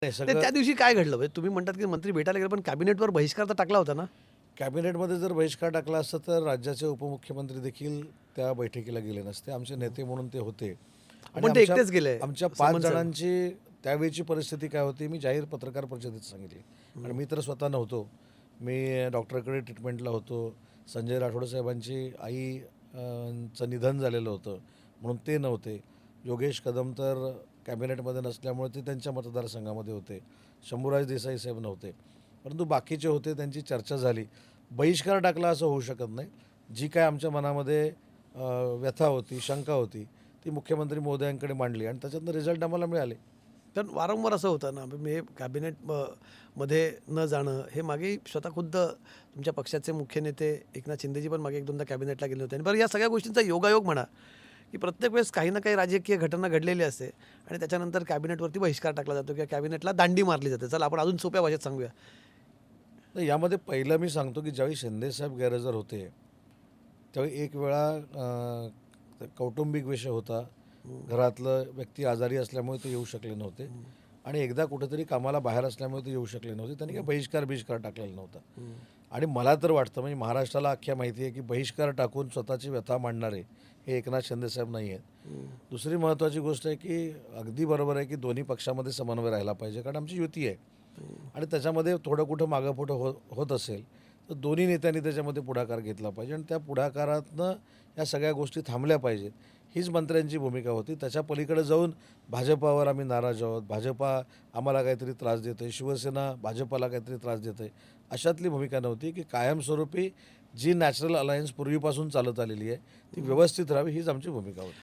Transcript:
नाही ते सगळं त्या दिवशी काय घडलं? म्हणजे तुम्ही म्हणतात की मंत्री भेटायला गेले, पण कॅबिनेटवर बहिष्कार तर टाकला होता ना? कॅबिनेटमध्ये जर बहिष्कार टाकला असता तर राज्याचे उपमुख्यमंत्री देखील त्या बैठकीला गेले नसते. आमचे नेते म्हणून ते होते आणि पण ते आमच्या एकटेच गेले. आमच्या 5 समन्स आहे. जणांची त्यावेळची परिस्थिती काय होती मी जाहीर पत्रकार परिषदेत सांगितली आणि मी तर स्वतः नव्हतो. मी डॉक्टरकडे ट्रीटमेंटला होतो. संजय राठोड साहेबांची आई चं निधन झालेलं होतं म्हणून ते नव्हते. योगेश कदम तर कॅबिनेटमध्ये नसल्यामुळे ते त्यांच्या मतदारसंघामध्ये होते. शंभूराज देसाई साहेब नव्हते. परंतु बाकीचे होते त्यांची चर्चा झाली. बहिष्कार टाकला असं होऊ शकत नाही. जी काय आमच्या मनामध्ये व्यथा होती, शंका होती, ती मुख्यमंत्री महोदयांकडे मांडली आणि त्याच्यातनं रिझल्ट आम्हाला मिळाले. तर वारंवार असं होतं ना, हे कॅबिनेट मध्ये न जाणं, हे मागे स्वतः खुद्द तुमच्या पक्षाचे मुख्य नेते एकनाथ शिंदेजी पण मागे 1-2दा कॅबिनेटला गेले होते. आणि बरं, या सगळ्या गोष्टींचा योगायोग म्हणा, की प्रत्येक वेळेस काही ना काही राजकीय घटना घडलेली असते आणि त्याच्यानंतर कॅबिनेटवरती बहिष्कार टाकला जातो किंवा कॅबिनेटला दांडी मारली जाते. चला आपण अजून सोप्या भाषेत सांगूया. तर यामध्ये पहिलं मी सांगतो, की ज्यावेळी शिंदेसाहेब गैरहजर होते, त्यावेळी एक वेळा कौटुंबिक विषय होता. घरातलं व्यक्ती आजारी असल्यामुळे ते येऊ शकले नव्हते आणि एकदा कुठेतरी कामाला बाहेर असल्यामुळे ते येऊ शकले नव्हते. त्यांनी काही बहिष्कार टाकलेला नव्हता. आणि मला तर वाटतं म्हणजे महाराष्ट्राला अख्ख्या माहिती आहे, की बहिष्कार टाकून स्वतःची व्यथा मांडणारे हे एकनाथ शिंदेसाहेब नाही आहेत. दुसरी महत्त्वाची गोष्ट आहे, की अगदी बरोबर आहे, की दोन्ही पक्षामध्ये समन्वय राहिला पाहिजे कारण आमची युती आहे. आणि त्याच्यामध्ये थोडं कुठं मागं-पुढं होत असेल, तर दोन्ही नेत्यांनी त्याच्यामध्ये पुढाकार घेतला पाहिजे आणि त्या पुढाकारातनं या सगळ्या गोष्टी थांबल्या पाहिजेत. हीच मंत्र्यांची भूमिका होती. त्याच्या पलीकडे जाऊन भाजपावर आम्ही नाराज आहोत, भाजपा आम्हाला काहीतरी त्रास देते, शिवसेना भाजपाला काहीतरी त्रास देते, अशातली भूमिका नव्हती, की कायमस्वरूपी जी नॅचरल अलायन्स पूर्वीपासून चालत आलेली आहे, ती व्यवस्थित राहावी हीच आमची भूमिका होती.